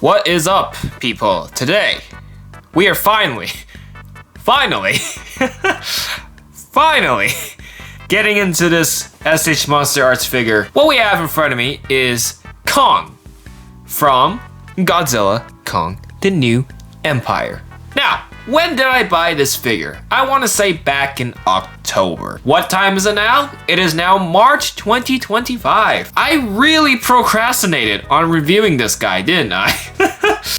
What is up, people? Today, we are finally getting into this SH Monsterarts figure. What we have in front of me is Kong from Godzilla Kong, the New Empire. Now, when did I buy this figure? I want to say back in October. What time is it now? It is now March 2025. I really procrastinated on reviewing this guy, didn't I?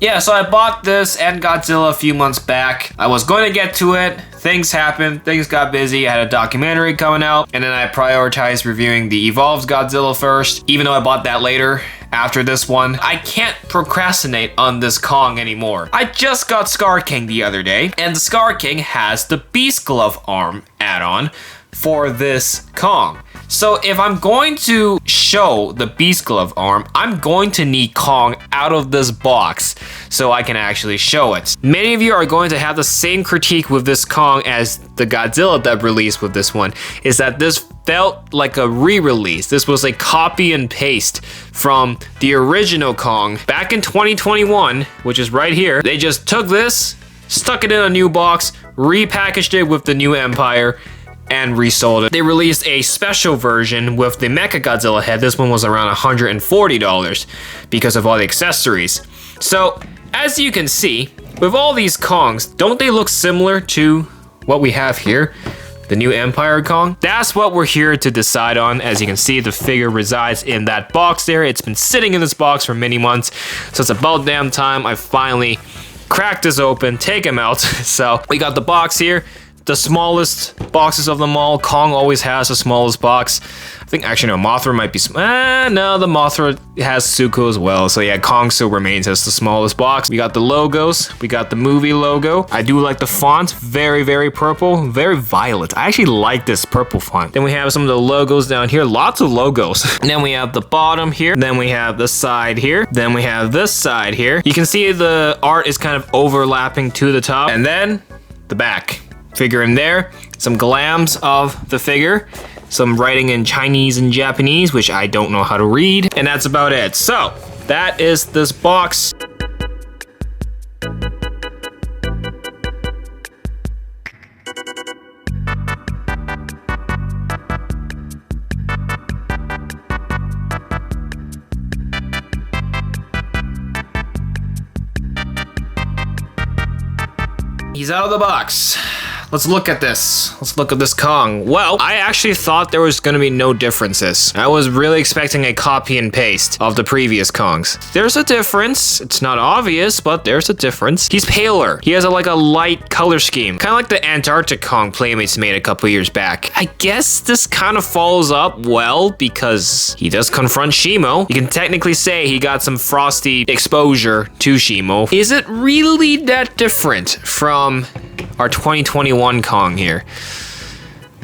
Yeah, so I bought this and Godzilla a few months back. I was going to get to it. Things happened, things got busy, I had a documentary coming out, and then I prioritized reviewing the Evolved Godzilla first, even though I bought that later. After this one, I can't procrastinate on this Kong anymore. I just got Skar King the other day, and the Skar King has the B.E.A.S.T Glove arm add-on for this Kong. So if I'm going to show the B.E.A.S.T Glove arm, I'm going to need Kong out of this box so I can actually show it. Many of you are going to have the same critique with this Kong as the Godzilla that released with this one, is that this felt like a re-release. This was a copy and paste from the original Kong back in 2021, which is right here. They just took this, stuck it in a new box, repackaged it with the New Empire, and resold it. They released a special version with the Mechagodzilla head. This one was around $140 because of all the accessories. So, as you can see, with all these Kongs, don't they look similar to what we have here? The New Empire Kong? That's what we're here to decide on. As you can see, the figure resides in that box there. It's been sitting in this box for many months, so it's about damn time I finally crack this open, take him out. So, we got the box here. The smallest boxes of them all. Kong always has the smallest box. I think actually no, Mothra might be no, the Mothra has Suko as well. So yeah, Kong still remains as the smallest box. We got the logos. We got the movie logo. I do like the font. Very, very purple. Very violet. I actually like this purple font. Then we have some of the logos down here. Lots of logos. And then we have the bottom here. Then we have the side here. Then we have this side here. You can see the art is kind of overlapping to the top. And then the back. Figure in there, some glams of the figure, some writing in Chinese and Japanese, which I don't know how to read, and that's about it. So, that is this box. He's out of the box. Let's look at this. Let's look at this Kong. Well, I actually thought there was gonna be no differences. I was really expecting a copy and paste of the previous Kongs. There's a difference. It's not obvious, but there's a difference. He's paler. He has like a light color scheme. Kind of like the Antarctic Kong Playmates made a couple years back. I guess this kind of follows up well because he does confront Shimo. You can technically say he got some frosty exposure to Shimo. Is it really that different from our 2021 Kong here?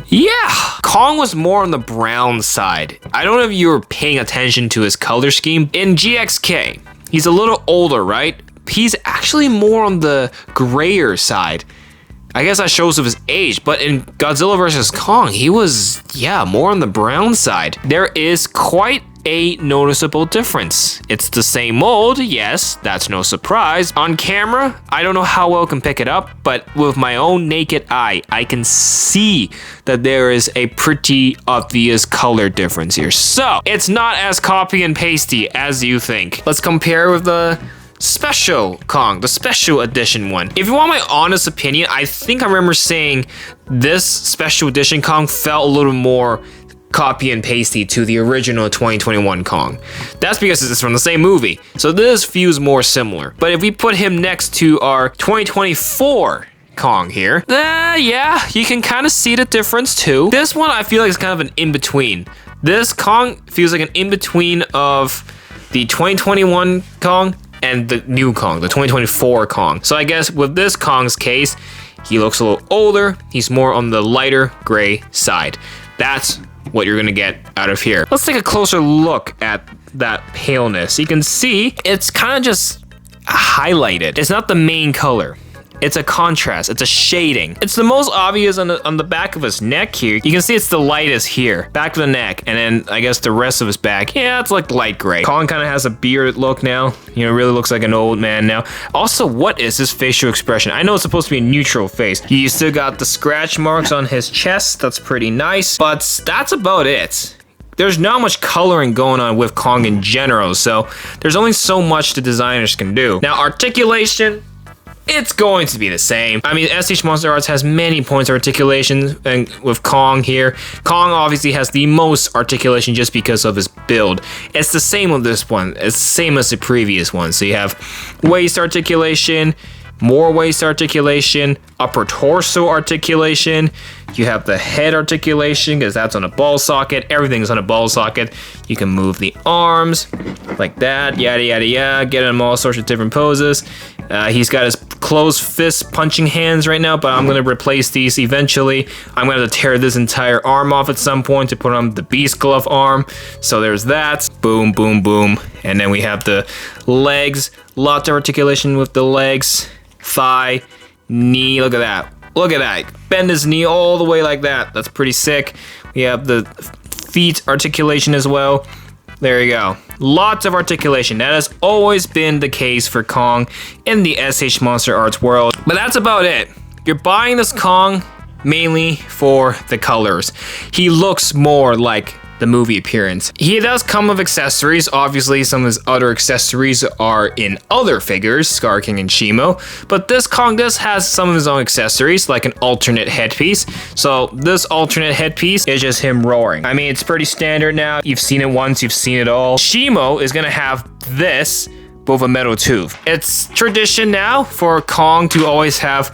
Yeah, Kong was more on the brown side. I don't know if you were paying attention to his color scheme. In GXK, he's a little older, right? He's actually more on the grayer side. I guess that shows of his age, but in Godzilla vs. Kong, he was, yeah, more on the brown side. There is quite a noticeable difference. It's the same mold, yes, that's no surprise. On camera, I don't know how well I can pick it up, but with my own naked eye, I can see that there is a pretty obvious color difference here. So, it's not as copy and pasty as you think. Let's compare with the special Kong, the special edition one. If you want my honest opinion, I think I remember saying this special edition Kong felt a little more copy and pasty to the original 2021 Kong. That's because it's from the same movie, so this feels more similar. But if we put him next to our 2024 Kong here, yeah, you can kind of see the difference too. This one I feel like is kind of an in-between. This Kong feels like an in-between of the 2021 Kong and the new Kong, the 2024 Kong. So I guess with this Kong's case, he looks a little older, he's more on the lighter gray side. That's what you're gonna get out of here. Let's take a closer look at that paleness. You can see it's kind of just highlighted. It's not the main color. It's a contrast. It's a shading. It's the most obvious on the back of his neck here. You can see it's the lightest here, back of the neck, and then I guess the rest of his back. Yeah, it's like light gray. Kong kind of has a beard look now. You know, really looks like an old man now. Also, what is his facial expression? I know it's supposed to be a neutral face. He still got the scratch marks on his chest. That's pretty nice, but that's about it. There's not much coloring going on with Kong in general, so there's only so much the designers can do. Now, articulation, it's going to be the same. I mean, SH Monsterarts has many points of articulation, and with Kong here, Kong obviously has the most articulation just because of his build. It's the same with this one. It's the same as the previous one. So you have waist articulation, more waist articulation, upper torso articulation. You have the head articulation because that's on a ball socket. Everything's on a ball socket. You can move the arms like that, yada, yada, yada. Get him all sorts of different poses. He's got his closed fist punching hands right now, but I'm going to replace these eventually. I'm going to tear this entire arm off at some point to put on the B.E.A.S.T Glove arm. So there's that. Boom, boom, boom. And then we have the legs. Lots of articulation with the legs. Thigh, knee. Look at that. Look at that. Bend his knee all the way like that. That's pretty sick. We have the feet articulation as well. There you go. Lots of articulation. That has always been the case for Kong in the SH Monsterarts world. But that's about it. You're buying this Kong mainly for the colors. He looks more like the movie appearance. He does come with accessories. Obviously, some of his other accessories are in other figures, Skar King and Shimo, but this Kong does has some of his own accessories, like an alternate headpiece. So this alternate headpiece is just him roaring. I mean, it's pretty standard now. You've seen it once, you've seen it all. Shimo is gonna have this, but with a metal tooth. It's tradition now for Kong to always have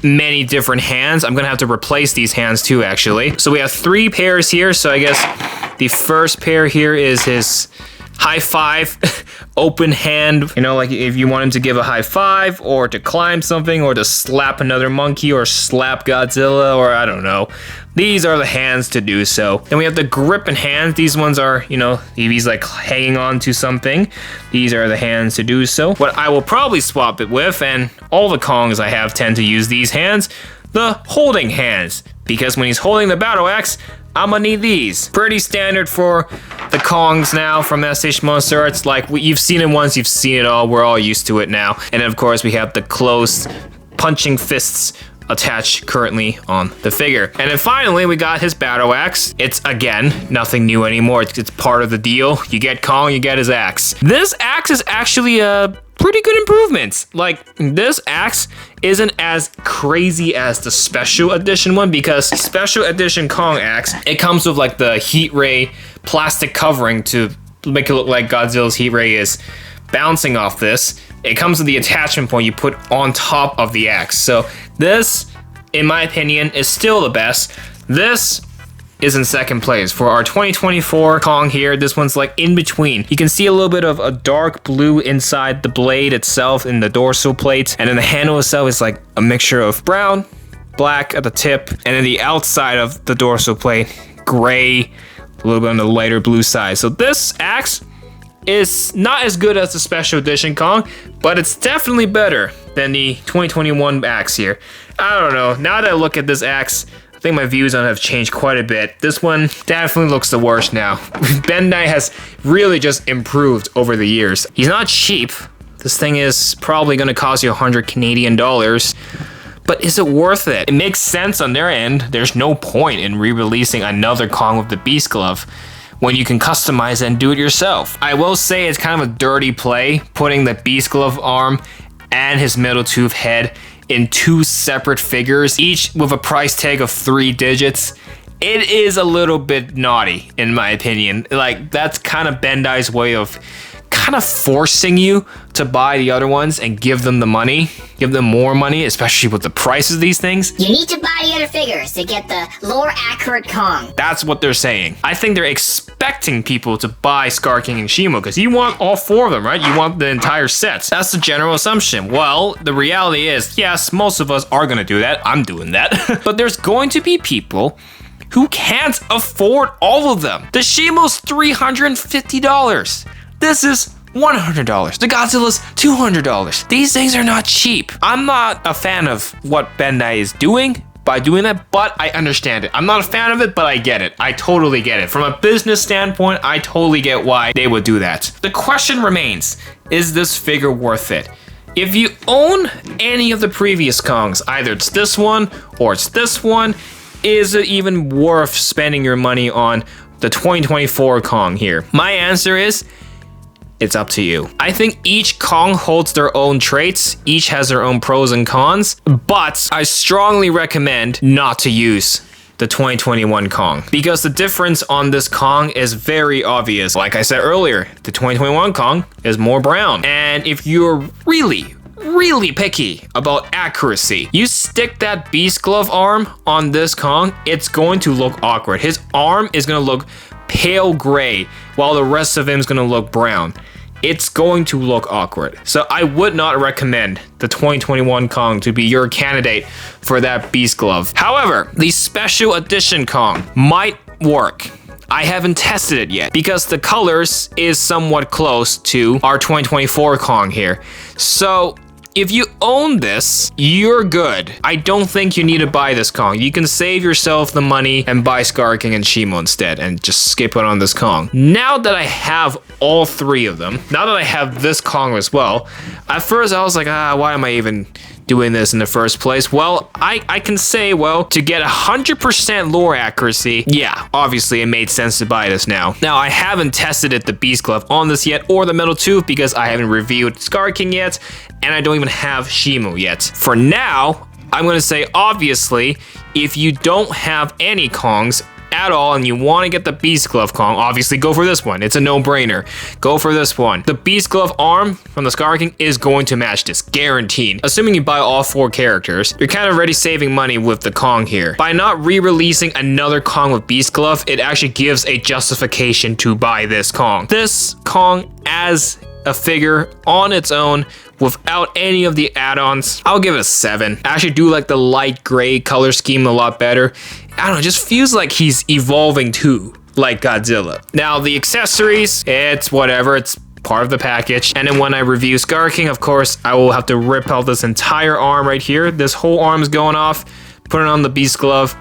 many different hands. I'm gonna have to replace these hands too, actually. So we have 3 pairs here. So I guess the first pair here is his high five, open hand. You know, like if you want him to give a high five or to climb something or to slap another monkey or slap Godzilla or I don't know. These are the hands to do so. Then we have the gripping hands. These ones are, you know, if he's like hanging on to something, these are the hands to do so. What I will probably swap it with, and all the Kongs I have tend to use these hands, the holding hands. Because when he's holding the battle axe, I'm gonna need these. Pretty standard for the Kongs now from SH Monsterarts. Like, you've seen it once, you've seen it all. We're all used to it now. And then, of course, we have the closed punching fists attached currently on the figure. And then finally, we got his battle axe. It's, again, nothing new anymore. It's part of the deal. You get Kong, you get his axe. This axe is actually a pretty good improvement. Like, this axe isn't as crazy as the special edition one, because special edition Kong axe, it comes with like the heat ray plastic covering to make it look like Godzilla's heat ray is bouncing off this. It comes with the attachment point you put on top of the axe. So this, in my opinion, is still the best. This is in second place. For our 2024 Kong here, this one's like in between. You can see a little bit of a dark blue inside the blade itself in the dorsal plate, and then the handle itself is like a mixture of brown, black at the tip, and then the outside of the dorsal plate, gray, a little bit on the lighter blue side. So this axe is not as good as the special edition Kong, but it's definitely better than the 2021 axe here. I don't know, now that I look at this axe, I think my views on it have changed quite a bit. This one definitely looks the worst now. Bandai has really just improved over the years. He's not cheap. This thing is probably gonna cost you 100 Canadian dollars. But is it worth it? It makes sense on their end. There's no point in re-releasing another Kong with the B.E.A.S.T Glove when you can customize it and do it yourself. I will say it's kind of a dirty play, putting the B.E.A.S.T Glove arm and his metal tooth head in 2 separate figures, each with a price tag of 3 digits. It is a little bit naughty, in my opinion. Like, that's kind of Bandai's way of kind of forcing you to buy the other ones and give them the money, give them more money, especially with the prices of these things. You need to buy the other figures to get the more accurate Kong. That's what they're saying. I think they're expecting people to buy Skar King and Shimo because you want all 4 of them, right? You want the entire sets. That's the general assumption. Well, the reality is, yes, most of us are gonna do that. I'm doing that. But there's going to be people who can't afford all of them. The Shimo's $350. This is $100. The Godzilla's $200. These things are not cheap. I'm not a fan of what Bandai is doing by doing that, but I understand it. I'm not a fan of it, but I get it. I totally get it. From a business standpoint, I totally get why they would do that. The question remains, is this figure worth it? If you own any of the previous Kongs, either it's this one or it's this one, is it even worth spending your money on the 2024 Kong here? My answer is, it's up to you. I think each Kong holds their own traits, each has their own pros and cons, but I strongly recommend not to use the 2021 Kong because the difference on this Kong is very obvious. Like I said earlier, the 2021 Kong is more brown. And if you're really picky about accuracy, you stick that B.E.A.S.T Glove arm on this Kong, it's going to look awkward. His arm is going to look pale gray while the rest of him is going to look brown. It's going to look awkward. So I would not recommend the 2021 Kong to be your candidate for that B.E.A.S.T Glove. However, the special edition Kong might work. I haven't tested it yet because the colors is somewhat close to our 2024 Kong here. So if you own this, you're good. I don't think you need to buy this Kong. You can save yourself the money and buy Skar King and Shimo instead and just skip it on this Kong. Now that I have all three of them, now that I have this Kong as well, at first I was like, why am I even doing this in the first place? Well, I can say, well, to get 100% lore accuracy, yeah, obviously it made sense to buy this now. Now, I haven't tested the B.E.A.S.T Glove on this yet, or the Metal Tooth, because I haven't reviewed Skar King yet, and I don't even have Shimo yet. For now, I'm gonna say, obviously, if you don't have any Kongs at all and you want to get the B.E.A.S.T Glove Kong, obviously go for this one. It's a no-brainer. Go for this one. The B.E.A.S.T Glove arm from the Skar King is going to match this, guaranteed. Assuming you buy all 4 characters, you're kind of already saving money with the Kong here. By not re-releasing another Kong with B.E.A.S.T Glove, it actually gives a justification to buy this Kong. This Kong as a figure on its own without any of the add-ons, I'll give it a 7. I actually do like the light gray color scheme a lot better. I don't know, it just feels like he's evolving too, like Godzilla. Now, the accessories, it's whatever, it's part of the package. And then when I review Skar King, of course, I will have to rip out this entire arm right here. This whole arm is going off, put it on the B.E.A.S.T Glove.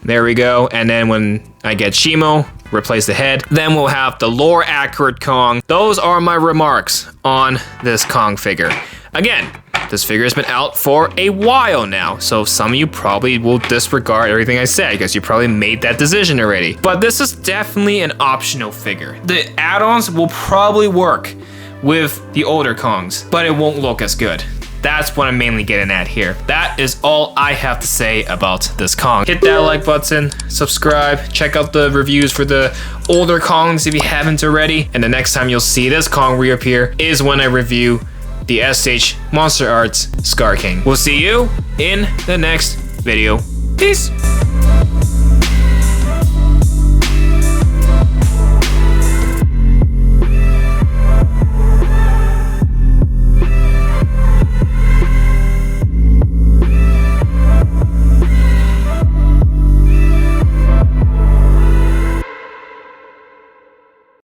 There we go. And then when I get Shimo, replace the head. Then we'll have the lore accurate Kong. Those are my remarks on this Kong figure. Again, this figure has been out for a while now, so some of you probably will disregard everything I said because you probably made that decision already. But this is definitely an optional figure. The add-ons will probably work with the older Kongs, but it won't look as good. That's what I'm mainly getting at here. That is all I have to say about this Kong. Hit that like button, subscribe, check out the reviews for the older Kongs if you haven't already. And the next time you'll see this Kong reappear is when I review the SH Monsterarts Skar King. We'll see you in the next video. Peace.